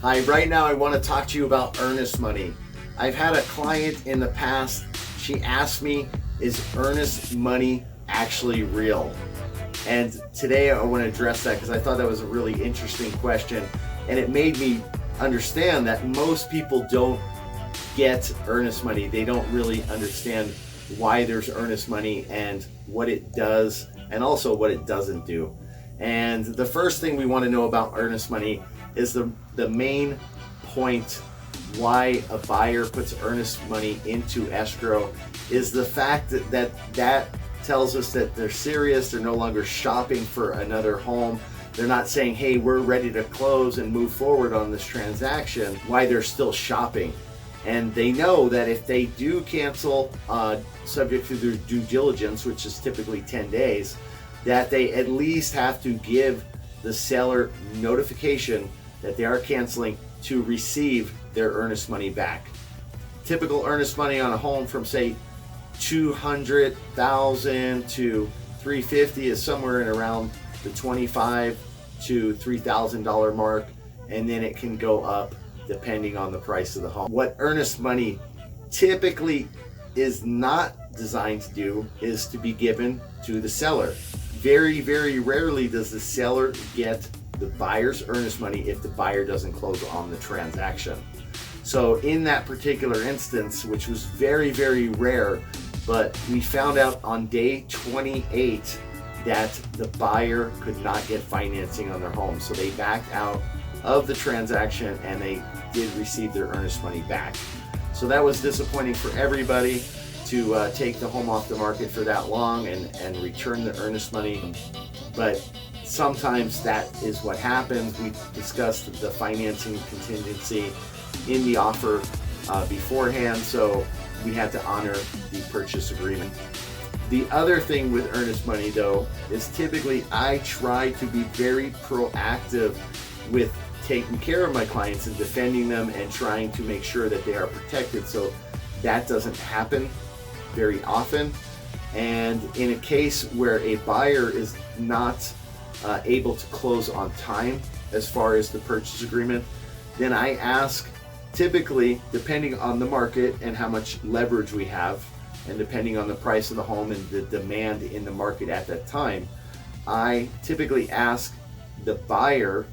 Hi, right now I want to talk to you about earnest money. I've had a client in the past, she asked me, is earnest money actually real? And today I want to address that because I thought that was a really interesting question, and it made me understand that most people don't get earnest money. They don't really understand why there's earnest money and what it does, and also what it doesn't do. And the first thing we want to know about earnest money is the main point why a buyer puts earnest money into escrow is the fact that tells us that they're serious. They're no longer shopping for another home. They're not saying, hey, we're ready to close and move forward on this transaction, why they're still shopping. And they know that if they do cancel, subject to their due diligence, which is typically 10 days, that they at least have to give the seller notification that they are canceling to receive their earnest money back. Typical earnest money on a home from say $200,000 to $350,000 is somewhere in around the $25,000 to $3,000 mark, and then it can go up depending on the price of the home. What earnest money typically is not designed to do is to be given to the seller. Very, very rarely does the seller get the buyer's earnest money if the buyer doesn't close on the transaction. So in that particular instance, which was very, very rare, but we found out on day 28 that the buyer could not get financing on their home. So they backed out of the transaction and they did receive their earnest money back. So that was disappointing for everybody to take the home off the market for that long and return the earnest money. But sometimes that is what happens. We discussed the financing contingency in the offer beforehand, so we had to honor the purchase agreement. The other thing with earnest money though is typically I try to be very proactive with taking care of my clients and defending them and trying to make sure that they are protected, so that doesn't happen very often. And in a case where a buyer is not able to close on time as far as the purchase agreement, then I ask, typically depending on the market and how much leverage we have, and depending on the price of the home and the demand in the market at that time, I typically ask the buyer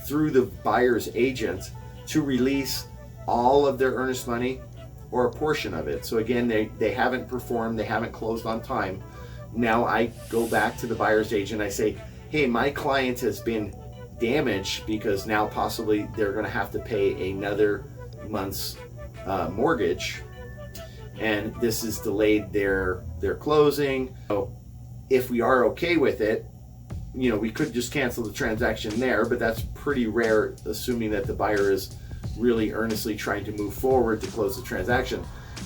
through the buyer's agent to release all of their earnest money or a portion of it. So again, they haven't performed, they haven't closed on time. Now I go back to the buyer's agent, I say, hey, my client has been damaged because now possibly they're gonna have to pay another month's mortgage, and this has delayed their closing. So if we are okay with it, you know, we could just cancel the transaction there, but that's pretty rare, assuming that the buyer is really earnestly trying to move forward to close the transaction.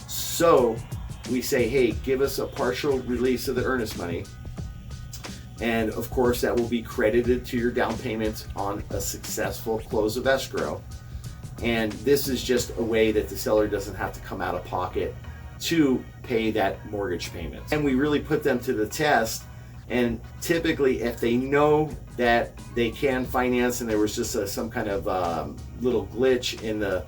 So we say, hey, give us a partial release of the earnest money, and of course that will be credited to your down payment on a successful close of escrow. And this is just a way that the seller doesn't have to come out of pocket to pay that mortgage payment. And we really put them to the test, and typically if they know that they can finance and there was just some kind of little glitch in the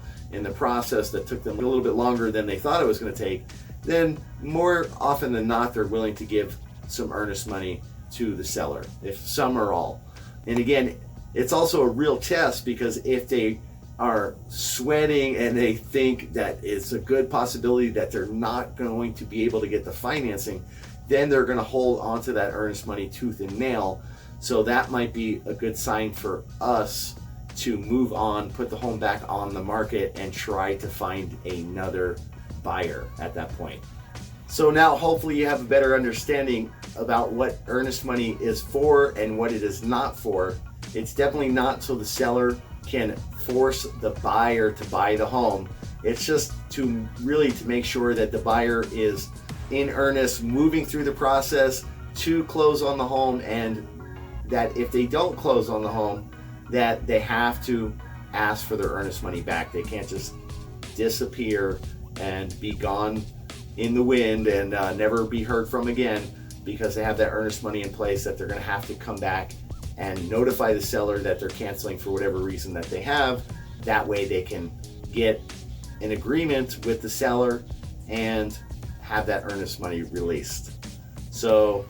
process that took them a little bit longer than they thought it was going to take, then more often than not they're willing to give some earnest money to the seller, if some or all. And again, it's also a real test, because if they are sweating and they think that it's a good possibility that they're not going to be able to get the financing, then they're going to hold on to that earnest money tooth and nail. So that might be a good sign for us to move on, put the home back on the market, and try to find another buyer at that point. So now hopefully you have a better understanding about what earnest money is for and what it is not for. It's definitely not so the seller can force the buyer to buy the home. It's just to really to make sure that the buyer is in earnest moving through the process to close on the home, and that if they don't close on the home, that they have to ask for their earnest money back. They can't just disappear and be gone in the wind and never be heard from again, because they have that earnest money in place that they're going to have to come back and notify the seller that they're canceling for whatever reason that they have, That way they can get an agreement with the seller and have that earnest money released. So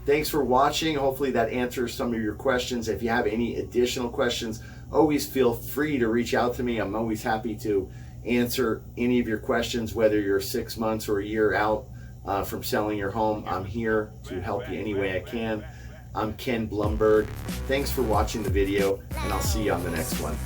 thanks for watching. Hopefully that answers some of your questions. If you have any additional questions, always feel free to reach out to me. I'm always happy to answer any of your questions, whether you're 6 months or a year out from selling your home. I'm here to help you any way I can. I'm Ken Blumberg. Thanks for watching the video, and I'll see you on the next one.